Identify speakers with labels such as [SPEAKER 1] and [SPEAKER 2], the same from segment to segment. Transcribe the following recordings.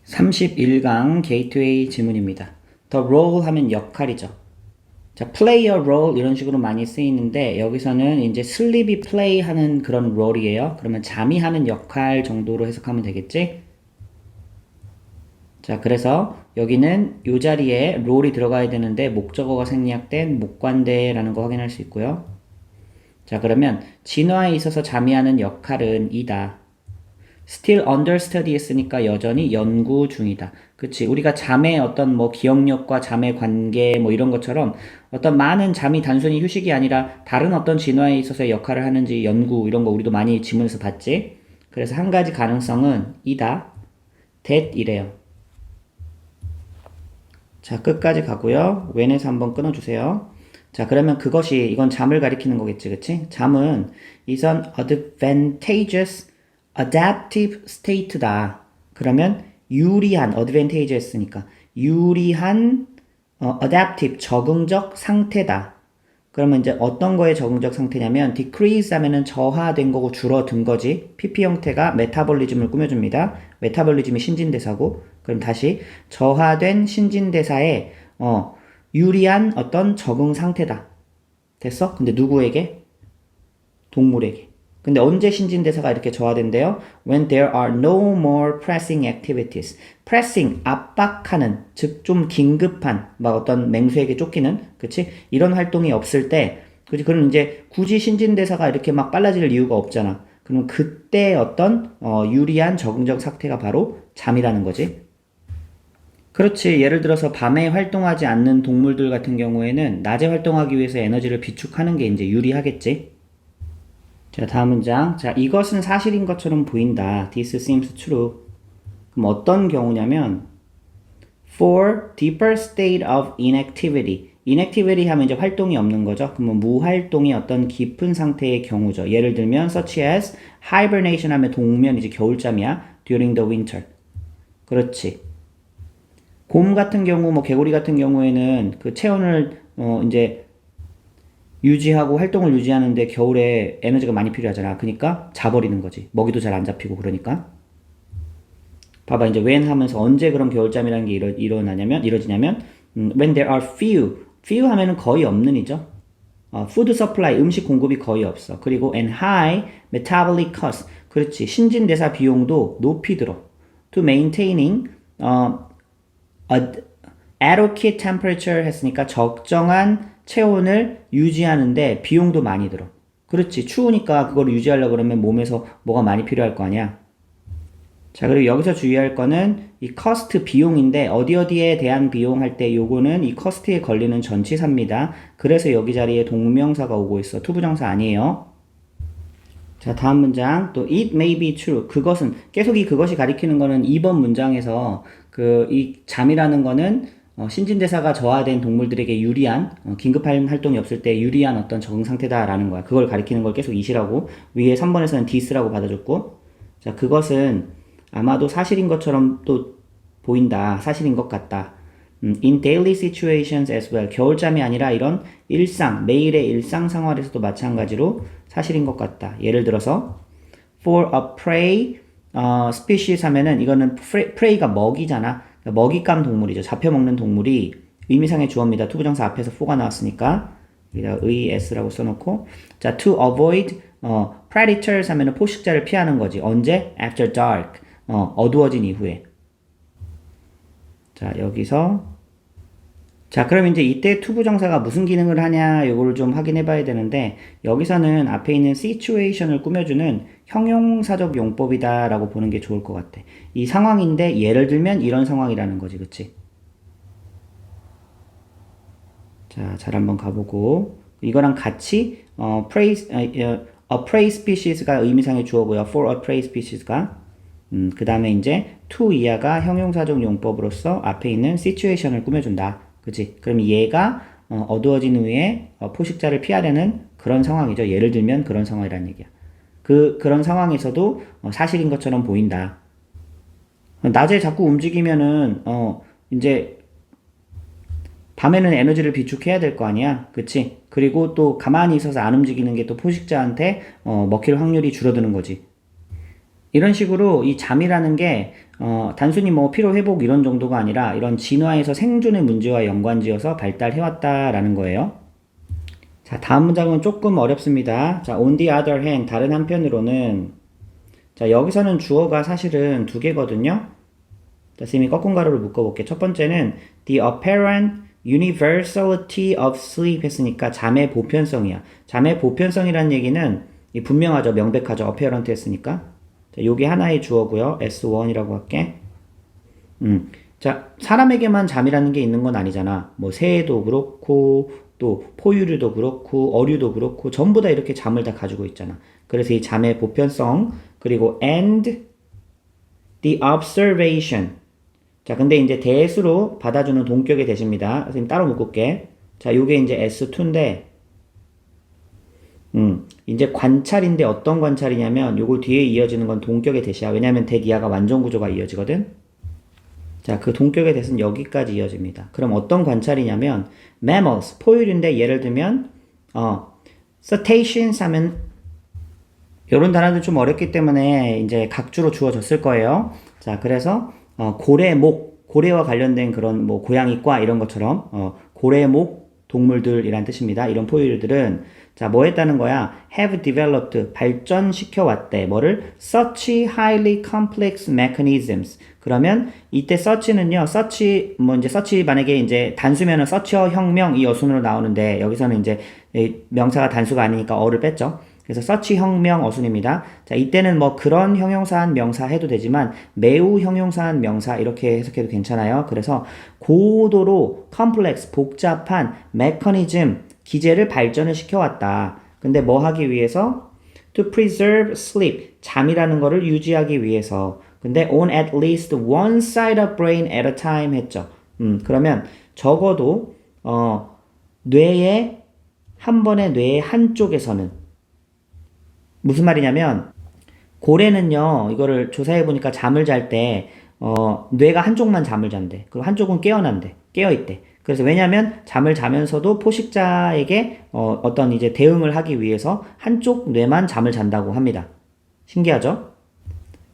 [SPEAKER 1] 31강 게이트웨이 지문입니다. The role 하면 역할이죠. 자, play a role 이런 식으로 많이 쓰이는데 여기서는 이제 sleepy play 하는 그런 role이에요. 그러면 잠이 하는 역할 정도로 해석하면 되겠지? 자, 그래서 여기는 이 자리에 role이 들어가야 되는데 목적어가 생략된 목관대라는 거 확인할 수 있고요. 자, 그러면 진화에 있어서 잠이 하는 역할은 이다. still under study 했으니까 여전히 연구 중이다. 그치? 우리가 잠의 어떤 뭐 기억력과 잠의 관계 뭐 이런 것처럼 어떤 많은 잠이 단순히 휴식이 아니라 다른 어떤 진화에 있어서 역할을 하는지 연구 이런 거 우리도 많이 지문에서 봤지? 그래서 한 가지 가능성은 이다. that 이래요. 자, 끝까지 가고요. when에서 한번 끊어주세요. 자, 그러면 그것이 이건 잠을 가리키는 거겠지, 그치? 잠은 is an advantageous adaptive state다. 그러면 유리한 advantage 했으니까 유리한 adaptive 적응적 상태다. 그러면 이제 어떤 거의 적응적 상태냐면 decrease 하면은 저하된 거고 줄어든 거지. PP 형태가 메타볼리즘을 꾸며줍니다. 메타볼리즘이 신진대사고 그럼 다시 저하된 신진대사에 유리한 어떤 적응 상태다. 됐어? 근데 누구에게? 동물에게. 근데 언제 신진대사가 이렇게 저하된대요? When there are no more pressing activities. pressing, 압박하는, 즉 좀 긴급한, 막 어떤 맹수에게 쫓기는, 그치? 이런 활동이 없을 때, 그치? 그럼 이제 굳이 신진대사가 이렇게 막 빨라질 이유가 없잖아. 그럼 그때 어떤 유리한 적응적 상태가 바로 잠이라는 거지. 그렇지. 예를 들어서 밤에 활동하지 않는 동물들 같은 경우에는 낮에 활동하기 위해서 에너지를 비축하는 게 이제 유리하겠지. 자, 다음 문장. 자, 이것은 사실인 것처럼 보인다. This seems true. 그럼 어떤 경우냐면, for deeper state of inactivity. inactivity 하면 이제 활동이 없는 거죠. 그러면 무활동의 어떤 깊은 상태의 경우죠. 예를 들면, such as hibernation 하면 동면 이제 겨울잠이야. during the winter. 그렇지. 곰 같은 경우, 뭐 개구리 같은 경우에는 그 체온을 이제 유지하고 활동을 유지하는데 겨울에 에너지가 많이 필요하잖아. 그러니까 자버리는 거지. 먹이도 잘 안 잡히고 그러니까. 봐봐 이제 when 하면서 언제 그런 겨울잠이라는 게 이루어지냐면 when there are few 하면은 거의 없는 이죠. food supply 음식 공급이 거의 없어. 그리고 and high metabolic cost 그렇지 신진대사 비용도 높이 들어. to maintaining adequate temperature 했으니까 적정한 체온을 유지하는데 비용도 많이 들어. 그렇지. 추우니까 그걸 유지하려고 그러면 몸에서 뭐가 많이 필요할 거 아니야. 자, 그리고 여기서 주의할 거는 이 cost 비용인데 어디에 대한 비용 할 때 요거는 이 cost에 걸리는 전치사입니다. 그래서 여기 자리에 동명사가 오고 있어. 투부정사 아니에요. 자, 다음 문장. 또 it may be true. 그것은 계속 이 그것이 가리키는 거는 2번 문장에서 그 이 잠이라는 거는 신진대사가 저하된 동물들에게 유리한 긴급한 활동이 없을 때 유리한 어떤 적응 상태다라는 거야. 그걸 가리키는 걸 계속 이시라고 위에 3번에서는 this라고 받아줬고 자 그것은 아마도 사실인 것처럼 또 보인다. 사실인 것 같다. in daily situations as well. 겨울잠이 아니라 이런 일상, 매일의 일상 생활에서도 마찬가지로 사실인 것 같다. 예를 들어서 for a prey species 하면은 이거는 prey가 먹이잖아. 먹잇감 동물이죠. 잡혀먹는 동물이 의미상의 주어입니다. 투부정사 앞에서 for가 나왔으니까 여기다 s라고 써놓고 자 to avoid predators 하면은 포식자를 피하는 거지. 언제? after dark 어두워진 이후에 자 여기서 자 그럼 이제 이때 투부정사가 무슨 기능을 하냐 요거를 좀 확인해 봐야 되는데 여기서는 앞에 있는 situation을 꾸며주는 형용사적 용법이다 라고 보는 게 좋을 것 같아. 이 상황인데 예를 들면 이런 상황이라는 거지 그치? 자 잘 한번 가보고 이거랑 같이 a prey species가 의미상의 주어고요. for a prey species가 그 다음에 이제 to 이하가 형용사적 용법으로서 앞에 있는 situation을 꾸며준다. 그치? 그럼 얘가 어두워진 후에 포식자를 피하려는 그런 상황이죠. 예를 들면 그런 상황이라는 얘기야. 그런 상황에서도 사실인 것처럼 보인다. 낮에 자꾸 움직이면은 이제 밤에는 에너지를 비축해야 될 거 아니야. 그치? 그리고 또 가만히 있어서 안 움직이는 게 또 포식자한테 먹힐 확률이 줄어드는 거지. 이런 식으로 이 잠이라는 게 단순히 뭐 피로 회복 이런 정도가 아니라 이런 진화에서 생존의 문제와 연관지어서 발달해왔다라는 거예요. 자, 다음 문장은 조금 어렵습니다. 자, on the other hand, 다른 한편으로는 자, 여기서는 주어가 사실은 두 개거든요. 자, 쌤이 꺾은 가루를 묶어볼게. 첫 번째는 the apparent universality of sleep 했으니까 잠의 보편성이야. 잠의 보편성이라는 얘기는 분명하죠. 명백하죠. apparent 했으니까. 자, 요게 하나의 주어고요. S1이라고 할게. 자, 사람에게만 잠이라는 게 있는 건 아니잖아. 뭐 새도 그렇고 또 포유류도 그렇고 어류도 그렇고 전부 다 이렇게 잠을 다 가지고 있잖아. 그래서 이 잠의 보편성 그리고 and the observation. 자, 근데 이제 대수로 받아주는 동격의 대시입니다. 선생님 따로 묶을게. 자, 요게 이제 S2인데 이제 관찰인데 어떤 관찰이냐면 요거 뒤에 이어지는 건 동격의 대시야. 왜냐면 대기하가 완전 구조가 이어지거든. 자, 그 동격의 대는 여기까지 이어집니다. 그럼 어떤 관찰이냐면 mammals, 포유류인데 예를 들면 cetaceans 하면 이런 단어들 좀 어렵기 때문에 이제 각주로 주어졌을 거예요. 자, 그래서 고래목, 고래와 관련된 그런 뭐 고양이과 이런 것처럼 고래목 동물들이란 뜻입니다. 이런 포유류들은 자, 뭐 했다는 거야? have developed, 발전시켜 왔대. 뭐를? such highly complex mechanisms. 그러면 이때 such는요, such, 뭐 이제 such 만약에 이제 단수면은 such어 혁명 이 어순으로 나오는데 여기서는 이제 명사가 단수가 아니니까 어를 뺐죠. 그래서 서치 혁명 어순입니다. 자, 이때는 뭐 그런 형용사한 명사 해도 되지만 매우 형용사한 명사 이렇게 해석해도 괜찮아요. 그래서 고도로 컴플렉스 복잡한 메커니즘 기제를 발전을 시켜왔다. 근데 뭐 하기 위해서? To preserve sleep 잠이라는 거를 유지하기 위해서. 근데 on at least one side of brain at a time 했죠. 그러면 적어도 뇌의 한 번의 뇌의 한쪽에서는 무슨 말이냐면 고래는요 이거를 조사해보니까 잠을 잘 때 뇌가 한쪽만 잠을 잔대. 그리고 한쪽은 깨어난대. 깨어있대. 그래서 왜냐면 잠을 자면서도 포식자에게 어떤 이제 대응을 하기 위해서 한쪽 뇌만 잠을 잔다고 합니다. 신기하죠?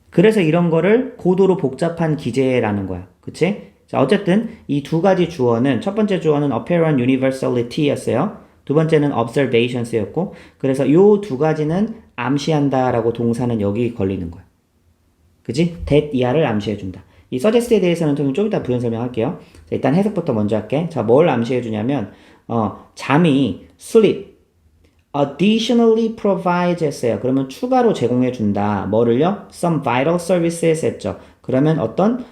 [SPEAKER 1] 그래서 이런 거를 고도로 복잡한 기제라는 거야. 그치? 자, 어쨌든 이 두 가지 주어는 첫 번째 주어는 apparent universality였어요. 두 번째는 observations였고 그래서 요 두 가지는 암시한다라고 동사는 여기 걸리는 거야. 그지? that 이하를 암시해준다. 이 suggest에 대해서는 좀 이따 부연 설명할게요. 자, 일단 해석부터 먼저 할게. 자, 뭘 암시해주냐면 잠이 sleep additionally provides 했어요. 그러면 추가로 제공해준다. 뭐를요? some vital services 했죠. 그러면 어떤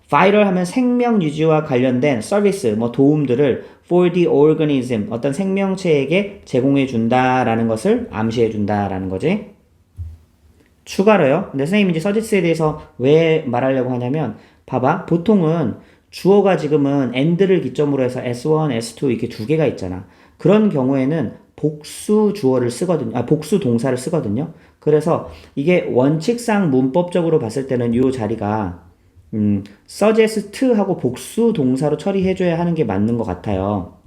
[SPEAKER 1] vital 하면 생명 유지와 관련된 서비스, 뭐 도움들을 for the organism, 어떤 생명체에게 제공해준다라는 것을 암시해준다라는 거지. 추가로요. 근데 선생님이 이제 서지스에 대해서 왜 말하려고 하냐면, 봐봐. 보통은 주어가 지금은 and를 기점으로 해서 S1, S2 이렇게 두 개가 있잖아. 그런 경우에는 복수 주어를 쓰거든요. 복수 동사를 쓰거든요. 그래서 이게 원칙상 문법적으로 봤을 때는 이 자리가 suggest하고 복수 동사로 처리해줘야 하는 게 맞는 것 같아요.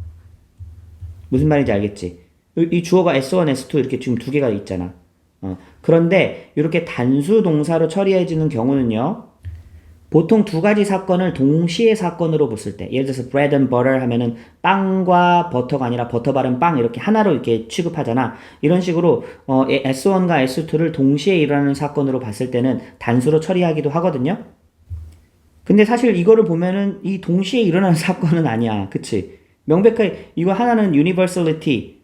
[SPEAKER 1] 무슨 말인지 알겠지? 이 주어가 S1, S2 이렇게 지금 두 개가 있잖아. 그런데 이렇게 단수 동사로 처리해지는 경우는요. 보통 두 가지 사건을 동시에 사건으로 봤을 때 예를 들어서 bread and butter 하면은 빵과 버터가 아니라 버터 바른 빵 이렇게 하나로 이렇게 취급하잖아. 이런 식으로 S1과 S2를 동시에 일어나는 사건으로 봤을 때는 단수로 처리하기도 하거든요. 근데 사실 이거를 보면은 이 동시에 일어나는 사건은 아니야. 그치? 명백하게 이거 하나는 universality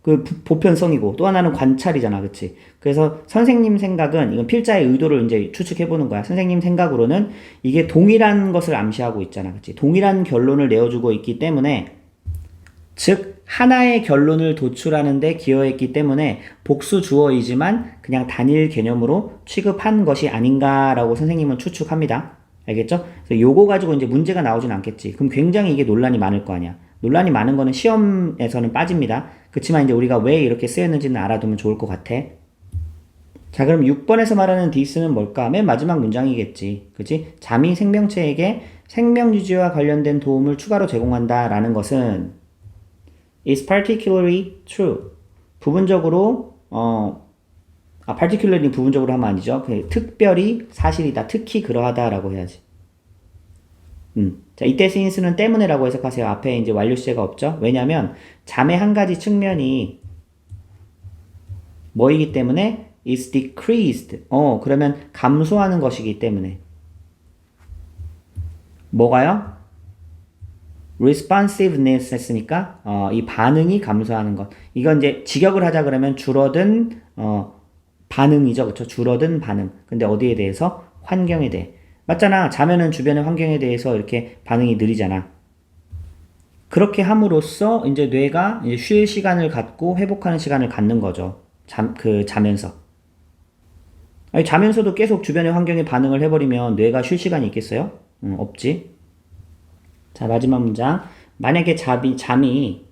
[SPEAKER 1] 그 보편성이고 또 하나는 관찰이잖아. 그치? 그래서 선생님 생각은 이건 필자의 의도를 이제 추측해 보는 거야. 선생님 생각으로는 이게 동일한 것을 암시하고 있잖아. 그치? 동일한 결론을 내어주고 있기 때문에 즉 하나의 결론을 도출하는 데 기여했기 때문에 복수 주어이지만 그냥 단일 개념으로 취급한 것이 아닌가라고 선생님은 추측합니다. 알겠죠? 그래서 요거 가지고 이제 문제가 나오진 않겠지. 그럼 굉장히 이게 논란이 많을 거 아니야. 논란이 많은 거는 시험에서는 빠집니다. 그렇지만 이제 우리가 왜 이렇게 쓰였는지는 알아두면 좋을 것 같아. 자, 그럼 6번에서 말하는 this는 뭘까? 맨 마지막 문장이겠지. 그치? 잠이 생명체에게 생명 유지와 관련된 도움을 추가로 제공한다라는 것은 is particularly true. 부분적으로 particularly 부분적으로 하면 아니죠. 특별히 사실이다. 특히 그러하다라고 해야지. 자, 이때 since는 때문에라고 해석하세요. 앞에 이제 완료 시제가 없죠. 왜냐면 잠의 한 가지 측면이 뭐이기 때문에 is decreased. 그러면 감소하는 것이기 때문에. 뭐가요? responsiveness 했으니까 이 반응이 감소하는 것. 이건 이제 직역을 하자 그러면 줄어든 반응이죠. 그렇죠? 줄어든 반응. 근데 어디에 대해서? 환경에 대해. 맞잖아. 자면은 주변의 환경에 대해서 이렇게 반응이 느리잖아. 그렇게 함으로써 이제 뇌가 이제 쉴 시간을 갖고 회복하는 시간을 갖는 거죠. 자면서. 아니, 자면서도 계속 주변의 환경에 반응을 해버리면 뇌가 쉴 시간이 있겠어요? 없지. 자, 마지막 문장. 만약에 잠이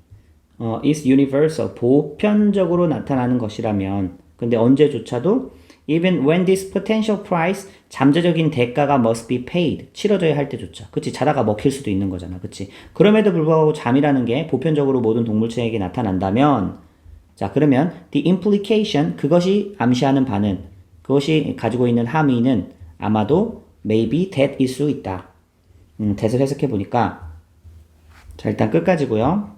[SPEAKER 1] is universal, 보편적으로 나타나는 것이라면, 근데 언제조차도 even when this potential price, 잠재적인 대가가 must be paid, 치러져야 할 때조차. 그치? 자다가 먹힐 수도 있는 거잖아. 그치? 그럼에도 불구하고 잠이라는 게 보편적으로 모든 동물체에게 나타난다면, 자, 그러면 the implication, 그것이 암시하는 바는, 그것이 가지고 있는 함의는 아마도 maybe that일 수 있다. that을 해석해 보니까, 자, 일단 끝까지고요.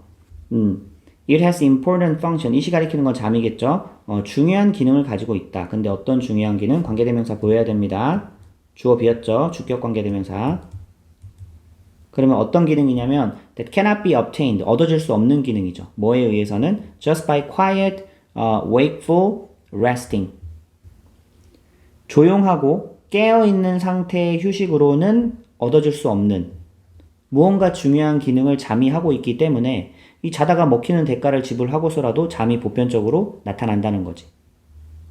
[SPEAKER 1] It has important function. 이시 가리키는 건 잠이겠죠. 중요한 기능을 가지고 있다. 근데 어떤 중요한 기능? 관계대명사 보여야 됩니다. 주어 비었죠. 주격 관계대명사. 그러면 어떤 기능이냐면 that cannot be obtained. 얻어질 수 없는 기능이죠. 뭐에 의해서는? Just by quiet, wakeful resting. 조용하고 깨어있는 상태의 휴식으로는 얻어질 수 없는 무언가 중요한 기능을 잠이 하고 있기 때문에 이 자다가 먹히는 대가를 지불하고서라도 잠이 보편적으로 나타난다는 거지.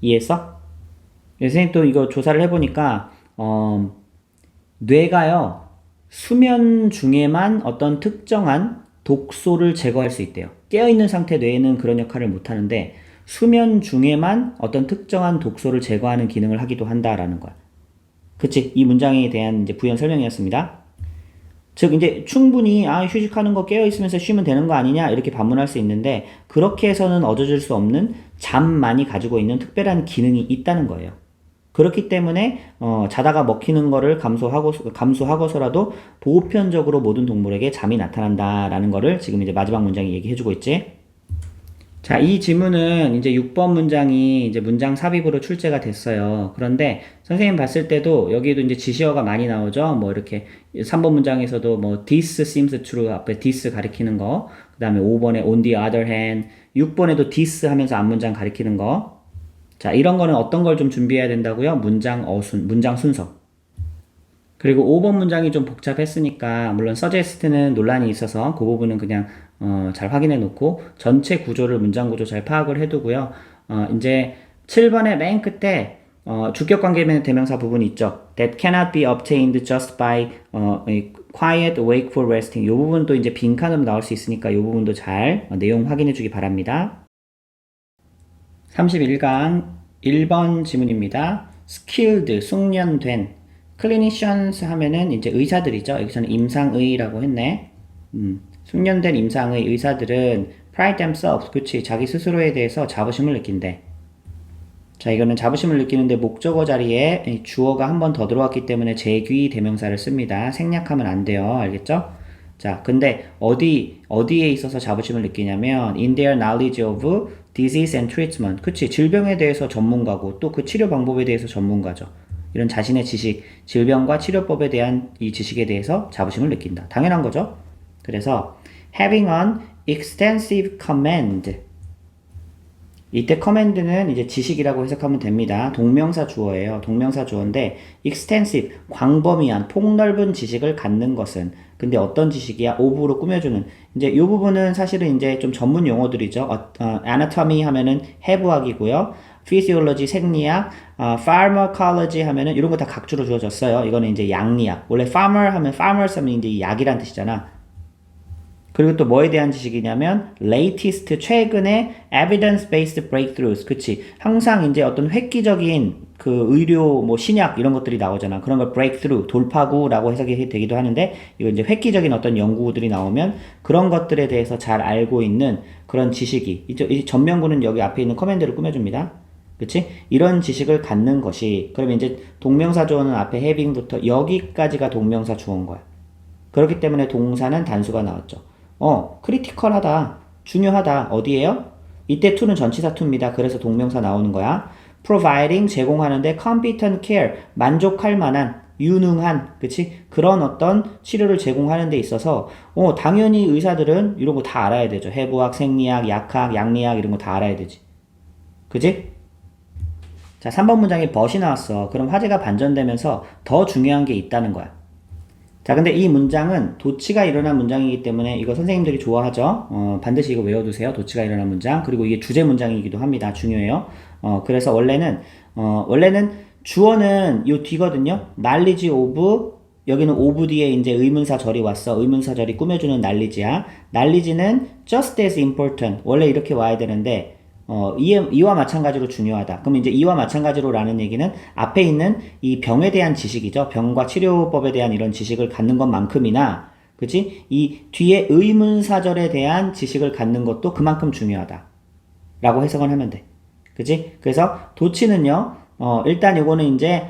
[SPEAKER 1] 이해했어? 선생님 또 이거 조사를 해보니까 뇌가요 수면 중에만 어떤 특정한 독소를 제거할 수 있대요. 깨어있는 상태 뇌에는 그런 역할을 못하는데 수면 중에만 어떤 특정한 독소를 제거하는 기능을 하기도 한다라는 거야. 그치? 이 문장에 대한 이제 부연 설명이었습니다. 즉 이제 충분히 휴식하는 거 깨어 있으면서 쉬면 되는 거 아니냐 이렇게 반문할 수 있는데 그렇게 해서는 얻어질 수 없는 잠만이 가지고 있는 특별한 기능이 있다는 거예요. 그렇기 때문에 자다가 먹히는 거를 감수하고서라도 보편적으로 모든 동물에게 잠이 나타난다라는 거를 지금 이제 마지막 문장이 얘기해주고 있지. 자, 이 지문은 이제 6번 문장이 이제 문장 삽입으로 출제가 됐어요. 그런데 선생님 봤을 때도 여기에도 이제 지시어가 많이 나오죠. 뭐 이렇게 3번 문장에서도 뭐 this seems true 앞에 this 가리키는 거, 그 다음에 5번에 on the other hand, 6번에도 this 하면서 앞문장 가리키는 거. 자, 이런 거는 어떤 걸 좀 준비해야 된다고요? 문장 순서. 그리고 5번 문장이 좀 복잡했으니까 물론 suggest는 논란이 있어서 그 부분은 그냥 잘 확인해 놓고 전체 구조를 문장 구조 잘 파악을 해두고요. 이제 7번의 맨 끝에 주격 관계 대명사 부분이 있죠. That cannot be obtained just by quiet, wakeful resting. 이 부분도 이제 빈칸으로 나올 수 있으니까 이 부분도 잘 내용 확인해 주기 바랍니다. 31강 1번 지문입니다. skilled, 숙련된. clinicians 하면은 이제 의사들이죠. 여기서는 임상의라고 했네. 숙련된 임상의 의사들은 pride themselves, 그치, 자기 스스로에 대해서 자부심을 느낀대. 자, 이거는 자부심을 느끼는데 목적어 자리에 주어가 한 번 더 들어왔기 때문에 제귀 대명사를 씁니다. 생략하면 안 돼요. 알겠죠? 자, 근데 어디에 있어서 자부심을 느끼냐면 in their knowledge of disease and treatment. 그치, 질병에 대해서 전문가고 또 그 치료 방법에 대해서 전문가죠. 이런 자신의 지식, 질병과 치료법에 대한 이 지식에 대해서 자부심을 느낀다. 당연한 거죠. 그래서 having an extensive command. 이때 command는 이제 지식이라고 해석하면 됩니다. 동명사 주어예요. 동명사 주어인데 extensive, 광범위한, 폭넓은 지식을 갖는 것은. 근데 어떤 지식이야? of로 꾸며주는. 이제 이 부분은 사실은 이제 좀 전문 용어들이죠. anatomy 하면은 해부학이고요. physiology, 생리학, pharmacology 하면은 이런 거 다 각주로 주어졌어요. 이거는 이제 양리학. 원래 farmer 하면 farmers 하면 이제 약이란 뜻이잖아. 그리고 또 뭐에 대한 지식이냐면 latest, 최근의 evidence-based breakthroughs. 그치? 항상 이제 어떤 획기적인 그 의료 뭐 신약 이런 것들이 나오잖아. 그런 걸 breakthrough, 돌파구라고 해석이 되기도 하는데 이거 이제 획기적인 어떤 연구들이 나오면 그런 것들에 대해서 잘 알고 있는 그런 지식이 이 전명구는 여기 앞에 있는 커맨드를 꾸며줍니다. 그치? 이런 지식을 갖는 것이, 그러면 이제 동명사 주어는 앞에 having부터 여기까지가 동명사 주어인 거야. 그렇기 때문에 동사는 단수가 나왔죠. 크리티컬하다, 중요하다, 어디에요? 이때 to는 전치사 to입니다. 그래서 동명사 나오는 거야. providing, 제공하는데 competent care, 만족할 만한, 유능한, 그치? 그런 어떤 치료를 제공하는 데 있어서, 당연히 의사들은 이런 거 다 알아야 되죠. 해부학, 생리학, 약학, 양리학 이런 거 다 알아야 되지. 그치? 자, 3번 문장에 but이 나왔어. 그럼 화제가 반전되면서 더 중요한 게 있다는 거야. 자, 근데 이 문장은 도치가 일어난 문장이기 때문에 이거 선생님들이 좋아하죠. 반드시 이거 외워두세요. 도치가 일어난 문장. 그리고 이게 주제 문장이기도 합니다. 중요해요. 그래서 원래는 주어는 요 뒤거든요. knowledge of, 여기는 of 뒤에 이제 의문사 절이 왔어. 의문사 절이 꾸며주는 knowledge야. knowledge는 just as important. 원래 이렇게 와야 되는데, 이와 마찬가지로 중요하다. 그럼 이제 이와 마찬가지로 라는 얘기는 앞에 있는 이 병에 대한 지식이죠. 병과 치료법에 대한 이런 지식을 갖는 것만큼이나, 그치? 이 뒤에 의문사절에 대한 지식을 갖는 것도 그만큼 중요하다. 라고 해석을 하면 돼. 그치? 그래서 도치는요, 일단 요거는 이제,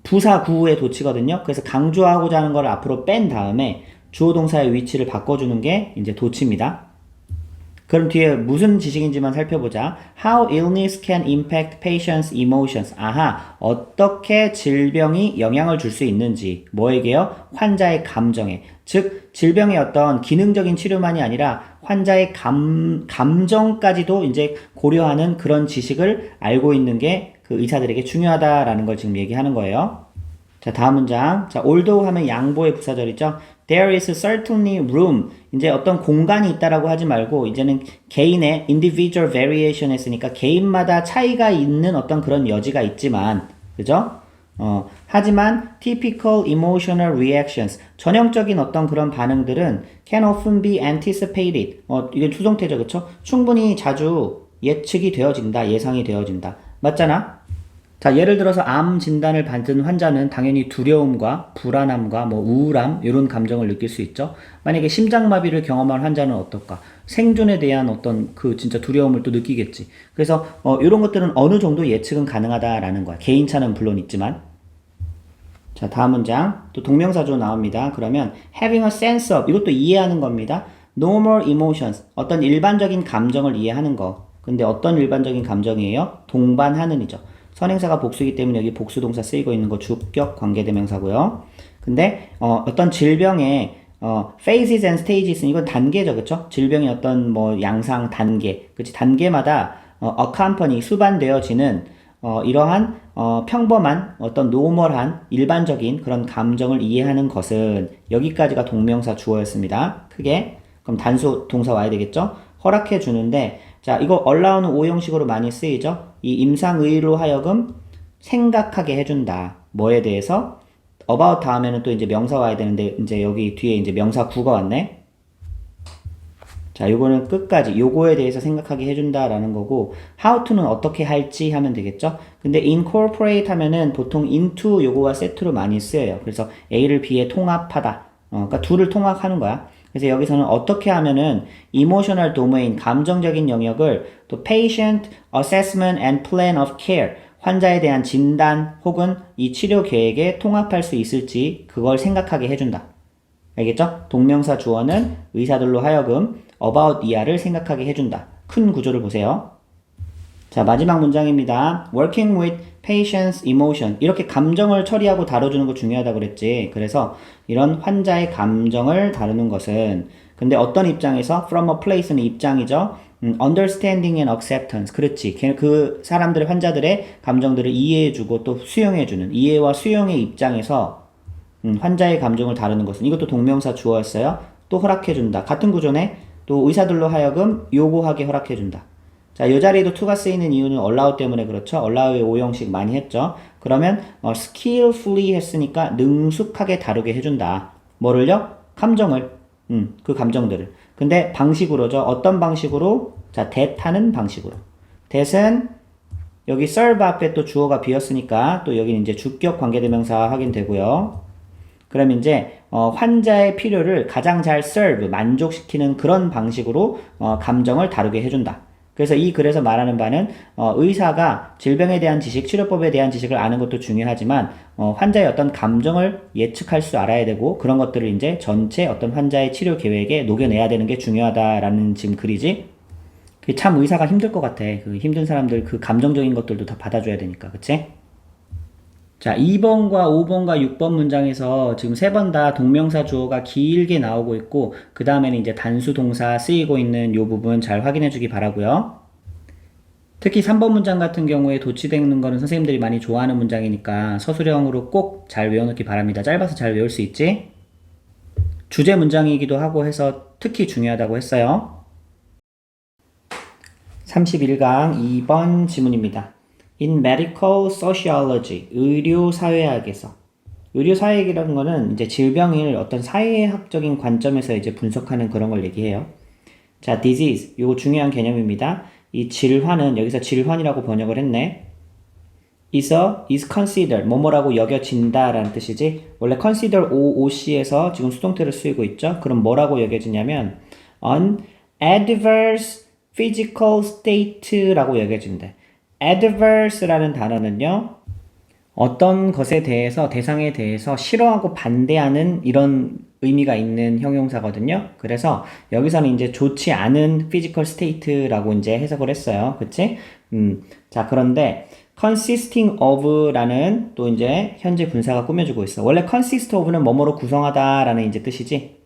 [SPEAKER 1] 부사 구의 도치거든요. 그래서 강조하고자 하는 걸 앞으로 뺀 다음에 주어 동사의 위치를 바꿔주는 게 이제 도치입니다. 그럼 뒤에 무슨 지식인지만 살펴보자. How illness can impact patients' emotions. 아하, 어떻게 질병이 영향을 줄 수 있는지. 뭐에게요? 환자의 감정에. 즉, 질병의 어떤 기능적인 치료만이 아니라 환자의 감정까지도 이제 고려하는 그런 지식을 알고 있는 게 그 의사들에게 중요하다라는 걸 지금 얘기하는 거예요. 자, 다음 문장. 자, although 하면 양보의 부사절이죠. There is certainly room. 이제 어떤 공간이 있다라고 하지 말고, 이제는 개인의 individual variation 했으니까 개인마다 차이가 있는 어떤 그런 여지가 있지만, 그죠? 하지만 typical emotional reactions. 전형적인 어떤 그런 반응들은 can often be anticipated. 이게 추정태죠, 그쵸? 충분히 자주 예측이 되어진다, 예상이 되어진다. 맞잖아? 자, 예를 들어서 암 진단을 받은 환자는 당연히 두려움과 불안함과 우울함 이런 감정을 느낄 수 있죠. 만약에 심장마비를 경험한 환자는 어떨까? 생존에 대한 어떤 그 진짜 두려움을 또 느끼겠지. 그래서 이런 것들은 어느 정도 예측은 가능하다라는 거야. 개인차는 물론 있지만. 자, 다음 문장. 또 동명사조 나옵니다. 그러면 having a sense of, 이것도 이해하는 겁니다. normal emotions, 어떤 일반적인 감정을 이해하는 거. 근데 어떤 일반적인 감정이에요? 동반하는이죠. 선행사가 복수이기 때문에 여기 복수동사 쓰이고 있는 거 주격 관계대명사고요. 근데 어떤 질병의 phases and stages, 이건 단계죠, 그쵸? 질병의 어떤 양상 단계, 그치? 단계마다 accompany 수반되어지는 이러한 평범한 어떤 노멀한 일반적인 그런 감정을 이해하는 것은, 여기까지가 동명사 주어였습니다. 크게. 그럼 단수 동사 와야 되겠죠? 허락해 주는데, 자, 이거 allow는 오형식으로 많이 쓰이죠? 이 임상의로 하여금 생각하게 해준다. 뭐에 대해서? about 다음에는 또 이제 명사 와야 되는데, 이제 여기 뒤에 이제 명사 구가 왔네? 자, 요거는 끝까지, 요거에 대해서 생각하게 해준다라는 거고, how to는 어떻게 할지 하면 되겠죠? 근데 incorporate 하면은 보통 into 요거와 세트로 많이 쓰여요. 그래서 A를 B에 통합하다. 그러니까 둘을 통합하는 거야. 그래서 여기서는 어떻게 하면은 emotional domain, 감정적인 영역을 또 patient assessment and plan of care, 환자에 대한 진단 혹은 이 치료 계획에 통합할 수 있을지 그걸 생각하게 해준다. 알겠죠? 동명사 주어는 의사들로 하여금 about 이하를 생각하게 해준다. 큰 구조를 보세요. 자, 마지막 문장입니다. Working with patient's emotion. 이렇게 감정을 처리하고 다뤄주는 거 중요하다고 그랬지. 그래서 이런 환자의 감정을 다루는 것은, 근데 어떤 입장에서? From a place는 입장이죠. Understanding and acceptance. 그렇지. 그 사람들의, 환자들의 감정들을 이해해주고 또 수용해주는, 이해와 수용의 입장에서 환자의 감정을 다루는 것은, 이것도 동명사 주어였어요. 또 허락해준다. 같은 구조네. 또 의사들로 하여금 요구하게 허락해준다. 자, 이 자리에도 to가 쓰이는 이유는 allow 때문에 그렇죠. allow의 오형식 많이 했죠. 그러면 skillfully 했으니까 능숙하게 다루게 해준다. 뭐를요? 감정을. 그 감정들을. 근데 방식으로죠. 어떤 방식으로? 자, that하는 방식으로. that은 여기 serve 앞에 또 주어가 비었으니까 또 여기는 이제 주격 관계대명사 확인되고요. 그럼 이제 환자의 필요를 가장 잘 serve, 만족시키는 그런 방식으로 감정을 다루게 해준다. 그래서 이 글에서 말하는 바는 의사가 질병에 대한 지식, 치료법에 대한 지식을 아는 것도 중요하지만 환자의 어떤 감정을 예측할 줄 알아야 되고 그런 것들을 이제 전체 어떤 환자의 치료 계획에 녹여내야 되는 게 중요하다라는 지금 글이지. 그게 참 의사가 힘들 것 같아. 그 힘든 사람들 그 감정적인 것들도 다 받아줘야 되니까, 그치? 자, 2번과 5번과 6번 문장에서 지금 세 번 다 동명사 주어가 길게 나오고 있고 그 다음에는 이제 단수 동사 쓰이고 있는 요 부분 잘 확인해 주기 바라고요. 특히 3번 문장 같은 경우에 도치되는 거는 선생님들이 많이 좋아하는 문장이니까 서술형으로 꼭 잘 외워놓기 바랍니다. 짧아서 잘 외울 수 있지? 주제 문장이기도 하고 해서 특히 중요하다고 했어요. 31강 2번 지문입니다. In medical sociology, 의료사회학에서. 의료사회학이라는 거는 이제 질병을 어떤 사회학적인 관점에서 이제 분석하는 그런 걸 얘기해요. 자, disease. 요거 중요한 개념입니다. 이 질환은, 여기서 질환이라고 번역을 했네. is considered, 뭐뭐라고 여겨진다 라는 뜻이지. 원래 consider OOC에서 지금 수동태를 쓰이고 있죠. 그럼 뭐라고 여겨지냐면, an adverse physical state라고 여겨진대. adverse라는 단어는요, 어떤 것에 대해서, 대상에 대해서 싫어하고 반대하는 이런 의미가 있는 형용사거든요. 그래서 여기서는 이제 좋지 않은 physical state라고 이제 해석을 했어요. 그치? 자, 그런데 consisting of라는 또 이제 현재 분사가 꾸며주고 있어. 원래 consist of는 뭐뭐로 구성하다라는 이제 뜻이지.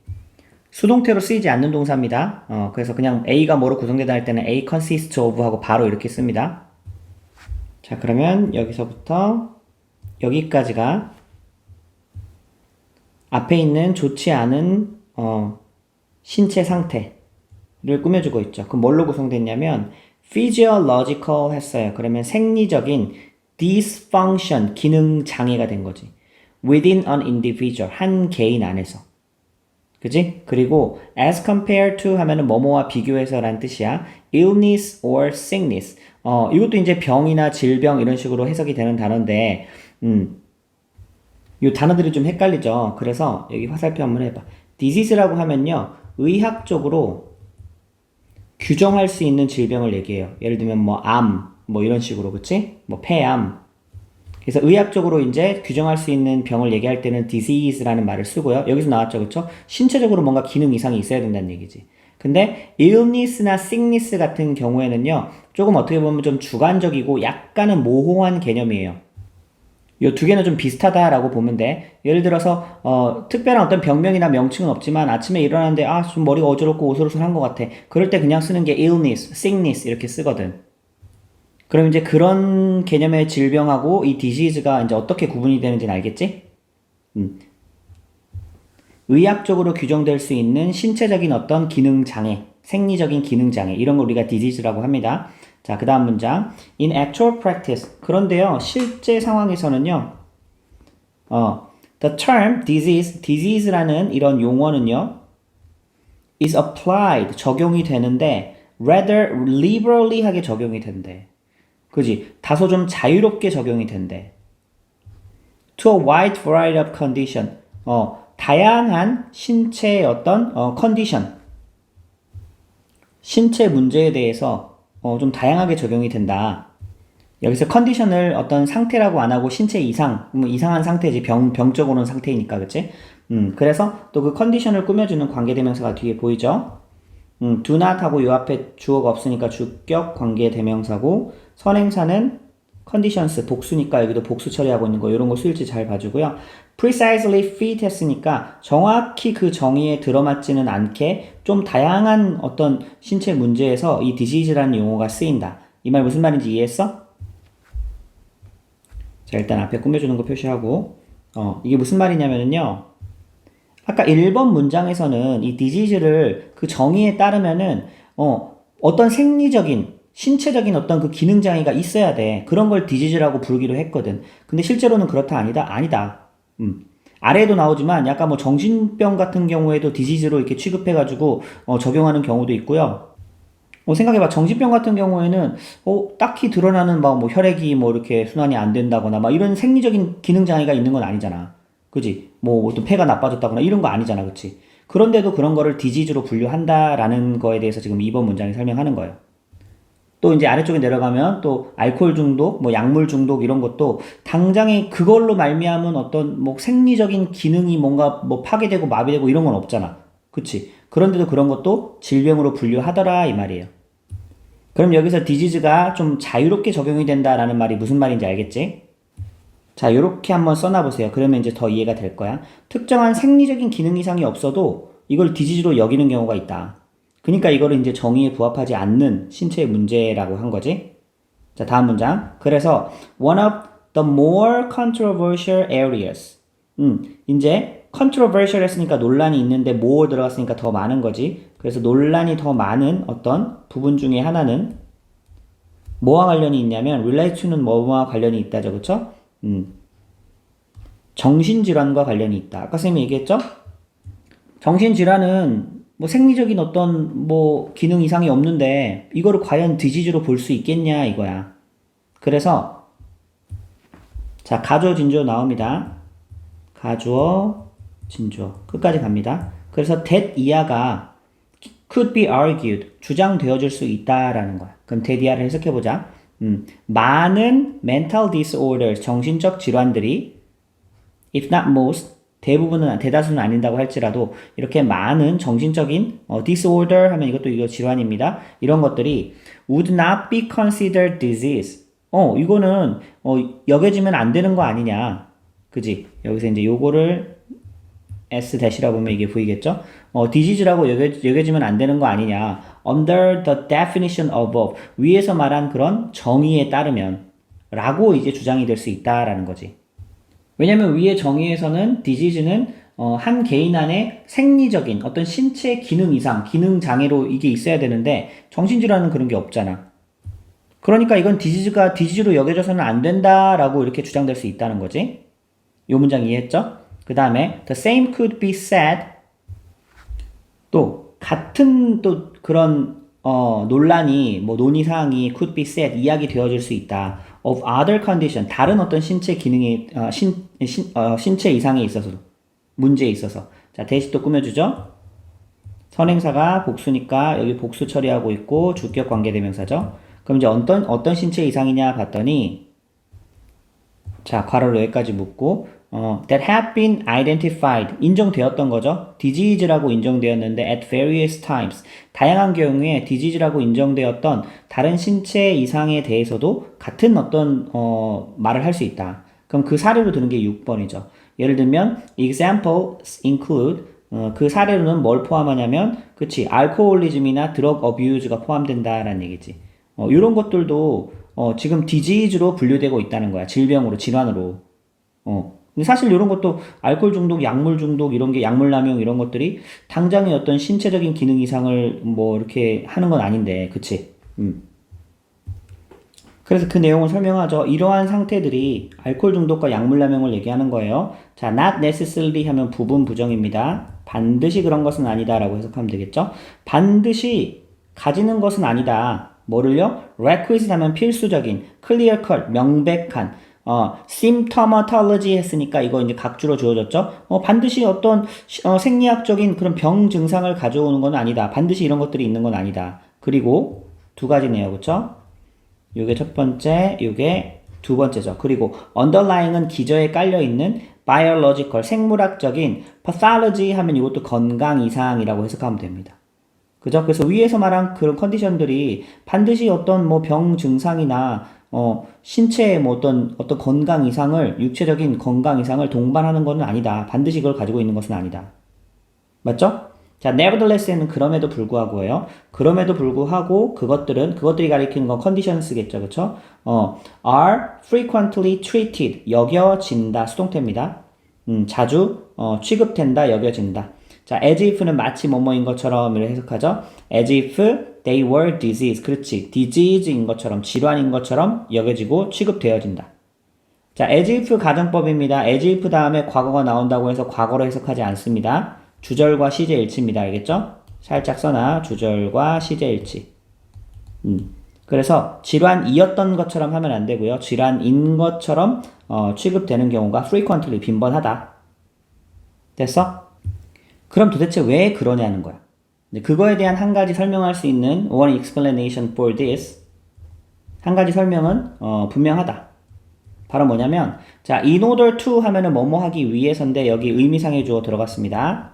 [SPEAKER 1] 수동태로 쓰이지 않는 동사입니다. 그래서 그냥 A가 뭐로 구성되다 할 때는 A consists of 하고 바로 이렇게 씁니다. 자, 그러면 여기서부터 여기까지가 앞에 있는 좋지 않은 신체 상태를 꾸며주고 있죠. 그럼 뭘로 구성됐냐면 physiological 했어요. 그러면 생리적인 dysfunction, 기능 장애가 된 거지. within an individual, 한 개인 안에서. 그지? 그리고 as compared to 하면은 뭐뭐와 비교해서 라는 뜻이야. illness or sickness. 이것도 이제 병이나 질병 이런 식으로 해석이 되는 단어인데, 이 단어들이 좀 헷갈리죠. 그래서 여기 화살표 한번 해봐. disease라고 하면요, 의학적으로 규정할 수 있는 질병을 얘기해요. 예를 들면 뭐 암, 뭐 이런 식으로, 그치? 뭐 폐암. 그래서 의학적으로 이제 규정할 수 있는 병을 얘기할 때는 disease라는 말을 쓰고요. 여기서 나왔죠, 그쵸? 신체적으로 뭔가 기능 이상이 있어야 된다는 얘기지. 근데 illness나 sickness 같은 경우에는요, 조금 어떻게 보면 좀 주관적이고 약간은 모호한 개념이에요. 이 두 개는 좀 비슷하다라고 보면 돼. 예를 들어서 특별한 어떤 병명이나 명칭은 없지만 아침에 일어났는데 좀 머리가 어지럽고 오솔오솔한 것 같아. 그럴 때 그냥 쓰는 게 illness, sickness 이렇게 쓰거든. 그럼 이제 그런 개념의 질병하고 이 disease가 이제 어떻게 구분이 되는지는 알겠지? 의학적으로 규정될 수 있는 신체적인 어떤 기능 장애, 생리적인 기능 장애, 이런 걸 우리가 disease라고 합니다. 자, 그 다음 문장. In actual practice. 그런데요, 실제 상황에서는요, the term disease라는 이런 용어는요, is applied, 적용이 되는데, rather liberally 하게 적용이 된대. 그지? 다소 좀 자유롭게 적용이 된대. To a wide variety of condition. 다양한 신체의 어떤 컨디션, 신체 문제에 대해서 좀 다양하게 적용이 된다. 여기서 컨디션을 어떤 상태라고 안 하고 신체 이상, 이상한 상태지. 병적으로는 상태이니까, 그치? 그래서 또 그 컨디션을 꾸며주는 관계대명사가 뒤에 보이죠? do not 하고 요 앞에 주어가 없으니까 주격 관계대명사고, 선행사는 conditions, 복수니까 여기도 복수 처리하고 있는 거, 이런 거 수일치 잘 봐주고요. precisely fit 했으니까 정확히 그 정의에 들어맞지는 않게 좀 다양한 어떤 신체 문제에서 이 disease라는 용어가 쓰인다. 이 말 무슨 말인지 이해했어? 자, 일단 앞에 꾸며주는 거 표시하고, 이게 무슨 말이냐면요. 아까 1번 문장에서는 이 disease를 그 정의에 따르면은, 어떤 생리적인, 신체적인 어떤 그 기능 장애가 있어야 돼. 그런 걸 disease라고 부르기로 했거든. 근데 실제로는 그렇다 아니다? 아니다. 아래에도 나오지만 약간 뭐 정신병 같은 경우에도 disease로 이렇게 취급해가지고 적용하는 경우도 있고요. 생각해봐. 정신병 같은 경우에는 딱히 드러나는 막 뭐 혈액이 뭐 이렇게 순환이 안 된다거나 막 이런 생리적인 기능 장애가 있는 건 아니잖아. 그지? 뭐 어떤 폐가 나빠졌다거나 이런 거 아니잖아. 그치? 그런데도 그런 거를 disease로 분류한다라는 거에 대해서 지금 2번 문장이 설명하는 거예요. 또 이제 아래쪽에 내려가면 또 알코올 중독, 뭐 약물 중독 이런 것도 당장에 그걸로 말미암은 어떤 뭐 생리적인 기능이 뭔가 뭐 파괴되고 마비되고 이런 건 없잖아. 그치? 그런데도 그런 것도 질병으로 분류하더라 이 말이에요. 그럼 여기서 디지즈가 좀 자유롭게 적용이 된다라는 말이 무슨 말인지 알겠지? 자, 요렇게 한번 써놔보세요. 그러면 이제 더 이해가 될 거야. 특정한 생리적인 기능 이상이 없어도 이걸 디지즈로 여기는 경우가 있다. 그러니까 이거를 이제 정의에 부합하지 않는 신체의 문제라고 한 거지. 자, 다음 문장. 그래서 one of the more controversial areas. 이제 controversial 했으니까 논란이 있는데 more 들어갔으니까 더 많은 거지. 그래서 논란이 더 많은 어떤 부분 중에 하나는 뭐와 관련이 있냐면 relate to는 뭐와 관련이 있다죠. 그쵸? 정신질환과 관련이 있다. 아까 선생님이 얘기했죠? 정신질환은 뭐 생리적인 어떤 뭐 기능 이상이 없는데 이거를 과연 디지즈로 볼 수 있겠냐 이거야. 그래서 자 가주어 진주어 나옵니다. 가주어 진주어 끝까지 갑니다. 그래서 that 이하가 could be argued 주장되어질 수 있다라는 거야. 그럼 that 이하를 해석해 보자. 많은 mental disorders 정신적 질환들이 if not most 대부분은 대다수는 아닌다고 할지라도 이렇게 많은 정신적인 disorder 하면 이것도 이거 질환입니다. 이런 것들이 would not be considered disease. 이거는 여겨지면 안 되는 거 아니냐. 그지? 여기서 이제 요거를 S-라 보면 이게 보이겠죠? disease라고 여겨지면 안 되는 거 아니냐. under the definition above. 위에서 말한 그런 정의에 따르면 라고 이제 주장이 될 수 있다라는 거지. 왜냐면 위의 정의에서는 디지즈는 한 개인 안에 생리적인 어떤 신체 기능 이상, 기능 장애로 이게 있어야 되는데 정신질환은 그런 게 없잖아. 그러니까 이건 디지즈가 디지즈로 여겨져서는 안 된다라고 이렇게 주장될 수 있다는 거지. 요 문장 이해했죠? 그 다음에 the same could be said 또 같은 또 그런 논란이 뭐 논의 사항이 could be said 이야기 되어질 수 있다. of other condition 다른 어떤 신체 기능이 신체 이상에 있어서도 문제에 있어서 자 대시 또 꾸며주죠. 선행사가 복수니까 여기 복수 처리하고 있고 주격 관계대명사죠. 그럼 이제 어떤 신체 이상이냐 봤더니 자 괄호로 여기까지 묻고 that have been identified 인정되었던 거죠. disease라고 인정되었는데 at various times 다양한 경우에 disease라고 인정되었던 다른 신체 이상에 대해서도 같은 어떤 말을 할 수 있다. 그럼 그 사례로 드는 게 6번이죠. 예를 들면 examples include 그 사례로는 뭘 포함하냐면 그치 알코올리즘이나 드럭 어뷰즈가 포함된다라는 얘기지. 이런 것들도 지금 디지즈로 분류되고 있다는 거야. 질병으로, 질환으로. 근데 사실 이런 것도 알코올 중독, 약물 중독 이런 게 약물 남용 이런 것들이 당장의 어떤 신체적인 기능 이상을 뭐 이렇게 하는 건 아닌데, 그치? 그래서 그 내용을 설명하죠. 이러한 상태들이 알코올 중독과 약물 남용을 얘기하는 거예요. 자, not necessarily 하면 부분 부정입니다. 반드시 그런 것은 아니다라고 해석하면 되겠죠. 반드시 가지는 것은 아니다. 뭐를요? requisite 하면 필수적인, clear cut, 명백한, symptomatology 했으니까 이거 이제 각주로 주어졌죠? 반드시 어떤 생리학적인 그런 병 증상을 가져오는 건 아니다. 반드시 이런 것들이 있는 건 아니다. 그리고 두 가지네요. 그쵸? 요게 첫 번째, 요게 두 번째죠. 그리고 underlying은 기저에 깔려있는 biological, 생물학적인 pathology 하면 이것도 건강 이상이라고 해석하면 됩니다. 그죠? 그래서 위에서 말한 그런 컨디션들이 반드시 어떤 뭐 병 증상이나 신체의 뭐 어떤 건강 이상을 육체적인 건강 이상을 동반하는 것은 아니다. 반드시 그걸 가지고 있는 것은 아니다. 맞죠? 자, nevertheless에는 그럼에도 불구하고예요. 그럼에도 불구하고 그것들이 가리키는 건 conditions겠죠. 그쵸? are frequently treated 여겨진다. 수동태입니다. 자주 취급된다. 여겨진다. 자, as if는 마치 뭐뭐인 것처럼 이렇게 해석하죠. as if they were disease. 그렇지. disease인 것처럼, 질환인 것처럼 여겨지고 취급되어진다. 자, as if 가정법입니다. as if 다음에 과거가 나온다고 해서 과거로 해석하지 않습니다. 주절과 시제 일치입니다. 알겠죠? 살짝 써놔. 주절과 시제 일치. 그래서 질환이었던 것처럼 하면 안 되고요. 질환인 것처럼 취급되는 경우가 frequently 빈번하다. 됐어? 그럼 도대체 왜 그러냐는 거야. 그거에 대한 한 가지 설명할 수 있는 one explanation for this. 한 가지 설명은 분명하다. 바로 뭐냐면 자, in order to 하면은 뭐뭐 하기 위해서인데 여기 의미상의 주어 들어갔습니다.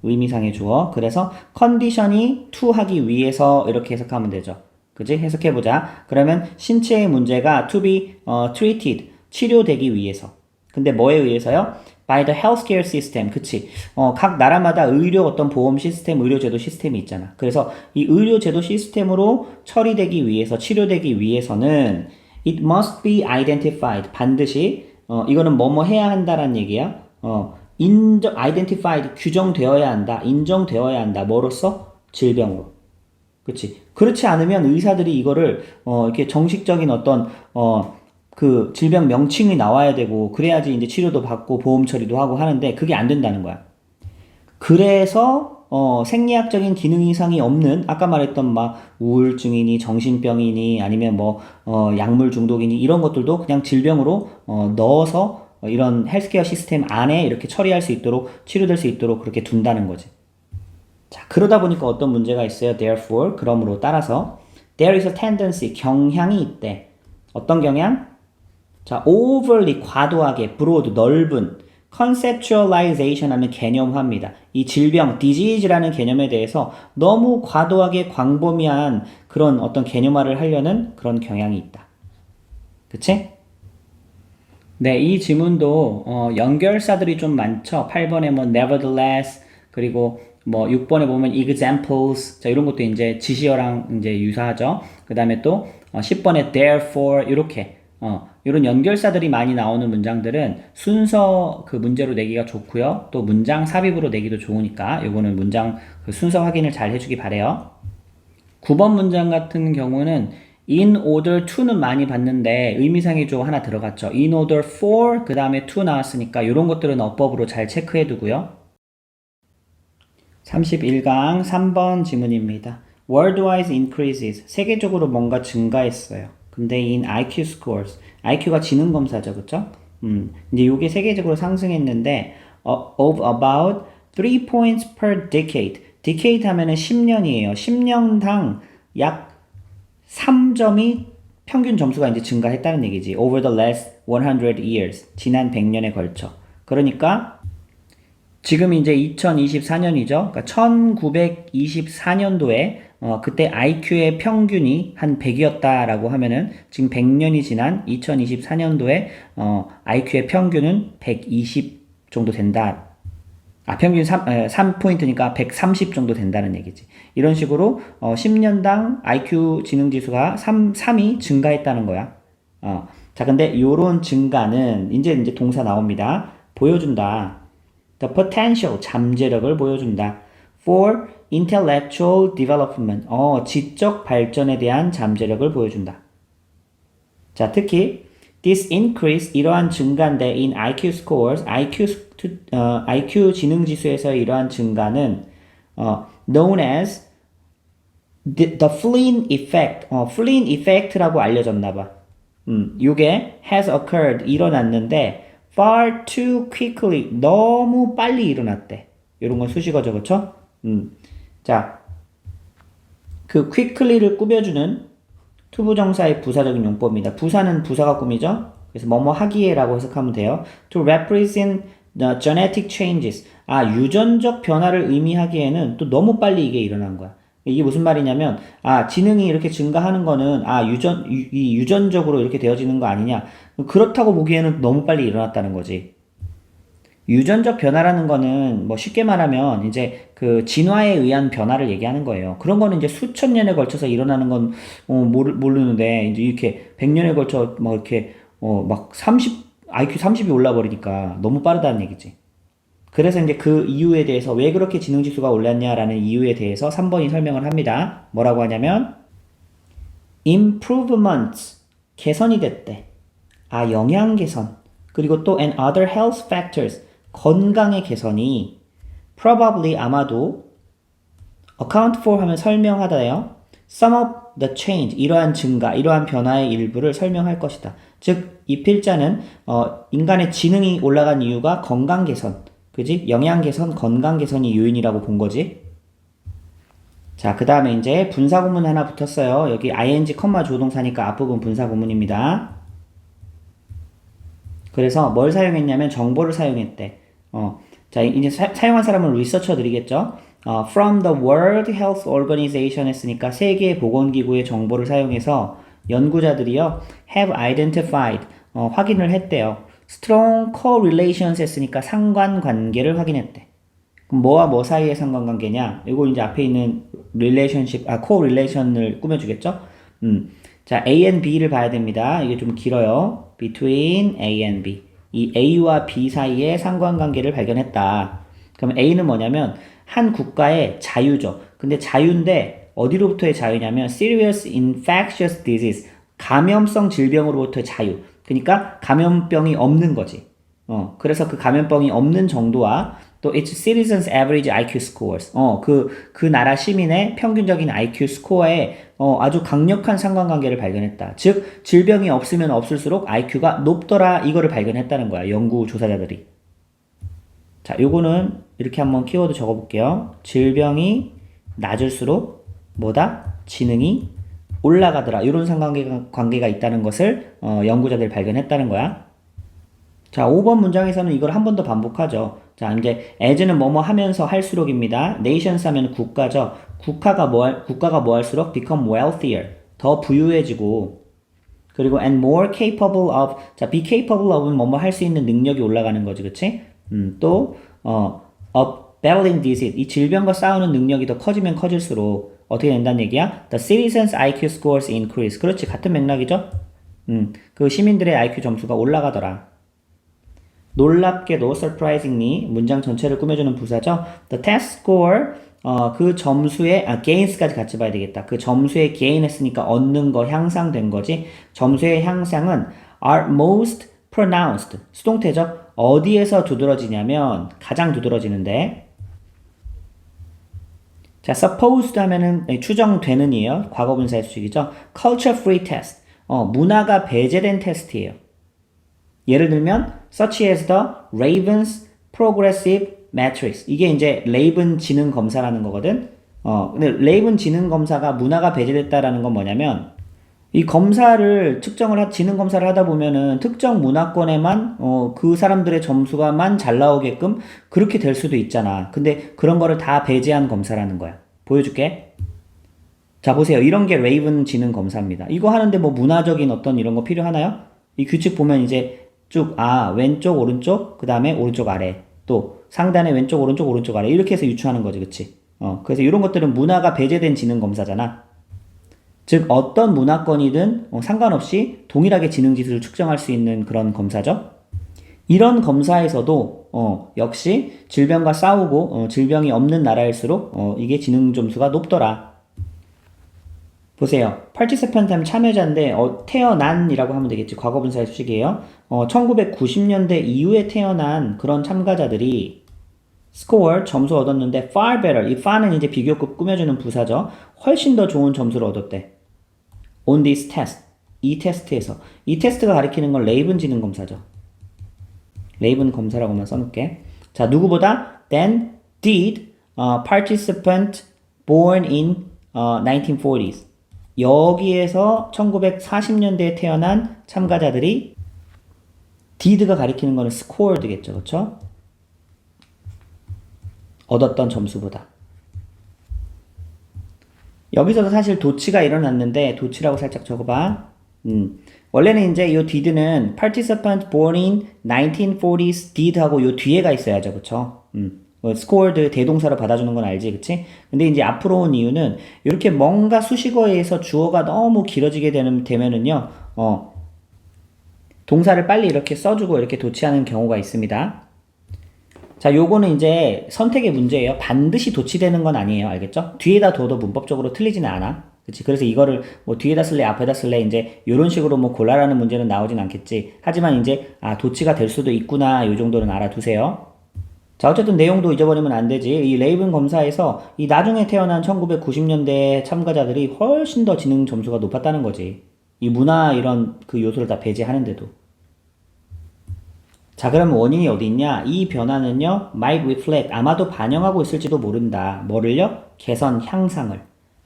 [SPEAKER 1] 의미상의 주어. 그래서 컨디션이 to 하기 위해서 이렇게 해석하면 되죠. 그지? 해석해보자. 그러면 신체의 문제가 to be treated, 치료되기 위해서. 근데 뭐에 의해서요? By the healthcare system. 그치? 각 나라마다 의료 어떤 보험 시스템, 의료제도 시스템이 있잖아. 그래서 이 의료제도 시스템으로 처리되기 위해서, 치료되기 위해서는 it must be identified. 반드시 이거는 뭐뭐 해야 한다라는 얘기야. identified, 규정되어야 한다. 인정되어야 한다. 뭐로써? 질병으로. 그치? 그렇지 않으면 의사들이 이거를 이렇게 정식적인 어떤 그 질병 명칭이 나와야 되고 그래야지 이제 치료도 받고 보험 처리도 하고 하는데 그게 안 된다는 거야. 그래서 생리학적인 기능 이상이 없는 아까 말했던 막 우울증이니 정신병이니 아니면 뭐 약물 중독이니 이런 것들도 그냥 질병으로 넣어서 이런 헬스케어 시스템 안에 이렇게 처리할 수 있도록 치료될 수 있도록 그렇게 둔다는 거지. 자, 그러다 보니까 어떤 문제가 있어요. Therefore, 그러므로 따라서 there is a tendency, 경향이 있대. 어떤 경향? 자, overly, 과도하게, broad, 넓은 conceptualization 하면 개념화입니다. 이 질병, disease라는 개념에 대해서 너무 과도하게 광범위한 그런 어떤 개념화를 하려는 그런 경향이 있다. 그치? 네, 이 지문도 연결사들이 좀 많죠. 8번에 뭐 nevertheless 그리고 뭐 6번에 보면 examples 자 이런 것도 이제 지시어랑 이제 유사하죠. 그다음에 또 10번에 therefore 이렇게 이런 연결사들이 많이 나오는 문장들은 순서 그 문제로 내기가 좋고요. 또 문장 삽입으로 내기도 좋으니까 요거는 문장 그 순서 확인을 잘 해주기 바래요. 9번 문장 같은 경우는 in order to는 많이 봤는데 의미상의 주어 하나 들어갔죠. in order for 그 다음에 to 나왔으니까 이런 것들은 어법으로 잘 체크해 두고요. 31강 3번 지문입니다. Worldwide increases 세계적으로 뭔가 증가했어요. 근데 in IQ scores IQ가 지능 검사죠, 그쵸? 이제 이게 세계적으로 상승했는데 of about 3 points per decade. decade 하면은 10년이에요. 10년당 약 3점이 평균 점수가 이제 증가했다는 얘기지. Over the last 100 years. 지난 100년에 걸쳐. 그러니까 지금 이제 2024년이죠. 그러니까 1924년도에 그때 IQ의 평균이 한 100이었다라고 하면은 지금 100년이 지난 2024년도에 IQ의 평균은 120 정도 된다. 평균 3포인트니까 130 정도 된다는 얘기지. 이런 식으로 10년당 IQ 지능지수가 3이 증가했다는 거야. 자, 근데 요런 증가는 이제 동사 나옵니다. 보여준다. The potential, 잠재력을 보여준다. For intellectual development, 지적 발전에 대한 잠재력을 보여준다. 자, 특히 this increase, 이러한 증가인데 in IQ scores, IQ 지능지수에서 이러한 증가는 known as the Flynn effect, Flynn effect라고 알려졌나 봐. 요게 has occurred, 일어났는데 far too quickly, 너무 빨리 일어났대. 이런 건 수식어죠, 그쵸? 자, 그 quickly를 꾸며주는 투부정사의 부사적인 용법입니다. 부사는 부사가 꾸미죠? 그래서 뭐뭐 하기에라고 해석하면 돼요. To represent the genetic changes. 유전적 변화를 의미하기에는 또 너무 빨리 이게 일어난 거야. 이게 무슨 말이냐면, 지능이 이렇게 증가하는 거는, 유전적으로 이렇게 되어지는 거 아니냐. 그렇다고 보기에는 너무 빨리 일어났다는 거지. 유전적 변화라는 거는 뭐 쉽게 말하면 이제 그 진화에 의한 변화를 얘기하는 거예요. 그런 거는 이제 수천 년에 걸쳐서 일어나는 건 모르는데 이제 이렇게 100년에 걸쳐 막 이렇게 막 IQ 30이 올라 버리니까 너무 빠르다는 얘기지. 그래서 이제 그 이유에 대해서 왜 그렇게 지능 지수가 올랐냐라는 이유에 대해서 3번이 설명을 합니다. 뭐라고 하냐면 improvements 개선이 됐대. 영양 개선. 그리고 또 and other health factors 건강의 개선이 probably 아마도 account for 하면 설명하다요. some of the change 이러한 증가, 이러한 변화의 일부를 설명할 것이다. 즉 이 필자는 인간의 지능이 올라간 이유가 건강 개선, 그지? 영양 개선, 건강 개선이 요인이라고 본 거지. 자, 그 다음에 이제 분사구문 하나 붙었어요. 여기 ing, 조동사니까 앞부분 분사구문입니다. 그래서 뭘 사용했냐면 정보를 사용했대. 자, 이제 사용한 사람은 리서처 드리겠죠? From the World Health Organization 했으니까 세계보건기구의 정보를 사용해서 연구자들이요, have identified, 확인을 했대요. Strong correlations 했으니까 상관관계를 확인했대. 그럼 뭐와 뭐 사이의 상관관계냐? 이거 이제 앞에 있는 relationship, correlation을 꾸며주겠죠? 자, A and B를 봐야 됩니다. 이게 좀 길어요. Between A and B. 이 A와 B 사이의 상관관계를 발견했다. 그럼 A는 뭐냐면 한 국가의 자유죠. 근데 자유인데 어디로부터의 자유냐면 serious infectious disease. 감염성 질병으로부터의 자유. 그러니까 감염병이 없는 거지. 그래서 그 감염병이 없는 정도와 또 its citizens average IQ scores. 그 나라 시민의 평균적인 IQ 스코어에 아주 강력한 상관관계를 발견했다. 즉, 질병이 없으면 없을수록 IQ가 높더라. 이거를 발견했다는 거야. 연구 조사자들이. 자, 요거는 이렇게 한번 키워드 적어볼게요. 질병이 낮을수록 뭐다? 지능이 올라가더라. 이런 상관관계가 있다는 것을 연구자들이 발견했다는 거야. 자, 5번 문장에서는 이걸 한 번 더 반복하죠. 자, 이제 as는 뭐뭐 하면서 할수록입니다. nations 하면 국가죠. 국가가 뭐 할수록 become wealthier. 더 부유해지고. 그리고 and more capable of. 자, be capable of은 뭐뭐 할 수 있는 능력이 올라가는 거지. 그치? 또 of battling disease. 이 질병과 싸우는 능력이 더 커지면 커질수록 어떻게 된다는 얘기야? The citizens IQ scores increase. 그렇지. 같은 맥락이죠? 그 시민들의 IQ 점수가 올라가더라. 놀랍게도 surprisingly 문장 전체를 꾸며주는 부사죠. The test score 그 점수의 gains까지 같이 봐야 되겠다. 그 점수의 gain 했으니까 얻는 거 향상된 거지. 점수의 향상은 are most pronounced 수동태죠. 어디에서 두드러지냐면 가장 두드러지는데. 자, supposed 하면은 추정되는 이에요. 과거분사의 수식이죠. culture free test 문화가 배제된 테스트예요. 예를 들면 such as the Ravens Progressive Matrix. 이게 이제 레이븐 지능 검사라는 거거든. 근데 레이븐 지능 검사가 문화가 배제됐다라는 건 뭐냐면 이 검사를 지능 검사를 하다 보면은 특정 문화권에만 그 사람들의 점수가만 잘 나오게끔 그렇게 될 수도 있잖아. 근데 그런 거를 다 배제한 검사라는 거야. 보여줄게. 자, 보세요. 이런 게 레이븐 지능 검사입니다. 이거 하는데 뭐 문화적인 어떤 이런 거 필요하나요? 이 규칙 보면 이제 쭉, 왼쪽, 오른쪽, 그 다음에 오른쪽 아래, 또 상단에 왼쪽, 오른쪽 아래, 이렇게 해서 유추하는 거지, 그치? 그래서 이런 것들은 문화가 배제된 지능 검사잖아. 즉, 어떤 문화권이든 상관없이 동일하게 지능 지수를 측정할 수 있는 그런 검사죠. 이런 검사에서도, 역시 질병과 싸우고, 질병이 없는 나라일수록, 이게 지능 점수가 높더라. 보세요. participant 하면 참여자인데 태어난이라고 하면 되겠지. 과거분사의 수식이에요. 1990년대 이후에 태어난 그런 참가자들이 score 점수 얻었는데 far better. 이 far는 이제 비교급 꾸며주는 부사죠. 훨씬 더 좋은 점수를 얻었대. on this test. 이 테스트에서. 이 테스트가 가리키는 건 레이븐 지능 검사죠. 레이븐 검사라고만 써놓을게. 자, 누구보다 than did participant born in 1940s. 여기에서 1940년대에 태어난 참가자들이 did가 가리키는 거는 scored겠죠. 그쵸? 얻었던 점수보다. 여기서도 사실 도치가 일어났는데 도치라고 살짝 적어봐. 원래는 이제 이 did는 participant born in 1940s did 하고 요 뒤에가 있어야죠. 그쵸? scored 대동사로 받아주는 건 알지, 그치? 근데 이제 앞으로 온 이유는 이렇게 뭔가 수식어에 의해서 주어가 너무 길어지게 되면은요, 동사를 빨리 이렇게 써주고 이렇게 도치하는 경우가 있습니다. 자, 요거는 이제 선택의 문제예요. 반드시 도치되는 건 아니에요. 알겠죠? 뒤에다 둬도 문법적으로 틀리지는 않아. 그치? 그래서 이거를 뭐 뒤에다 쓸래, 앞에다 쓸래, 이제 요런 식으로 뭐 골라라는 문제는 나오진 않겠지. 하지만 이제, 도치가 될 수도 있구나. 요 정도는 알아두세요. 자, 어쨌든 내용도 잊어버리면 안 되지. 이 레이븐 검사에서 이 나중에 태어난 1990년대 참가자들이 훨씬 더 지능 점수가 높았다는 거지. 이 문화 이런 그 요소를 다 배제하는데도. 자, 그러면 원인이 어디 있냐? 이 변화는요, might reflect, 아마도 반영하고 있을지도 모른다. 뭐를요? 개선, 향상을.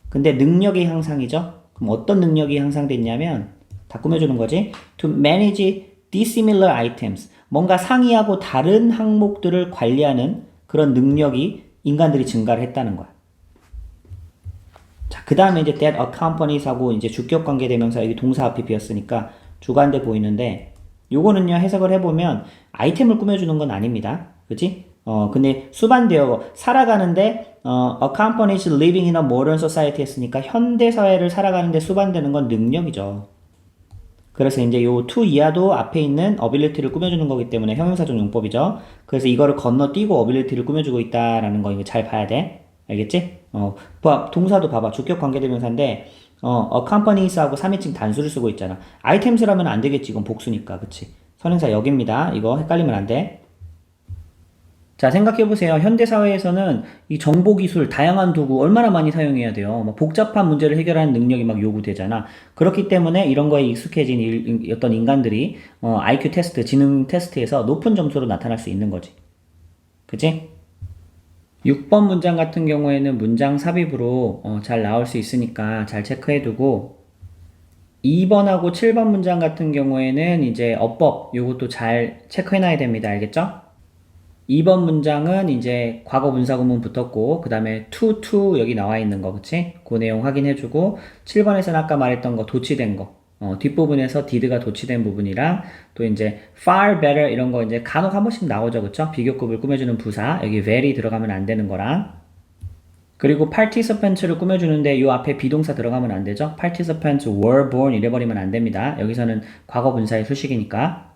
[SPEAKER 1] 근데 능력이 향상이죠. 그럼 어떤 능력이 향상됐냐면 다 꾸며주는 거지. To manage dissimilar items. 뭔가 상이하고 다른 항목들을 관리하는 그런 능력이 인간들이 증가를 했다는 거야. 자, 그 다음에 이제 that accompanies 하고 이제 주격 관계 대명사 여기 동사 앞이 비었으니까 주관대 보이는데 요거는요 해석을 해보면 아이템을 꾸며주는 건 아닙니다. 그치? 근데 수반되어 살아가는데 accompanies living in a modern society 했으니까 현대 사회를 살아가는데 수반되는 건 능력이죠. 그래서 이제 요 to 이하도 앞에 있는 ability를 꾸며주는 거기 때문에 형용사적 용법이죠. 그래서 이거를 건너뛰고 ability를 꾸며주고 있다라는 거 이거 잘 봐야 돼. 알겠지? 동사도 봐봐. 주격 관계대명사인데 accompanies하고 3인칭 단수를 쓰고 있잖아. items라면 안 되겠지. 이건 복수니까. 그치? 선행사 여기입니다. 이거 헷갈리면 안 돼. 자, 생각해보세요. 현대사회에서는 이 정보기술, 다양한 도구 얼마나 많이 사용해야 돼요. 막 복잡한 문제를 해결하는 능력이 막 요구되잖아. 그렇기 때문에 이런 거에 익숙해진 어떤 인간들이 IQ 테스트, 지능 테스트에서 높은 점수로 나타날 수 있는 거지. 그치? 6번 문장 같은 경우에는 문장 삽입으로 잘 나올 수 있으니까 잘 체크해두고 2번하고 7번 문장 같은 경우에는 이제 어법 요것도 잘 체크해놔야 됩니다. 알겠죠? 2번 문장은 이제 과거 분사구문 붙었고 그 다음에 to 여기 나와 있는 거 그치? 그 내용 확인해주고 7번에서는 아까 말했던 거 도치된 거 뒷부분에서 did가 도치된 부분이랑 또 이제 far better 이런 거 이제 간혹 한 번씩 나오죠 그쵸? 비교급을 꾸며주는 부사 여기 very 들어가면 안 되는 거랑 그리고 participant를 꾸며주는데 요 앞에 비동사 들어가면 안 되죠? participants were born 이래버리면 안 됩니다. 여기서는 과거 분사의 수식이니까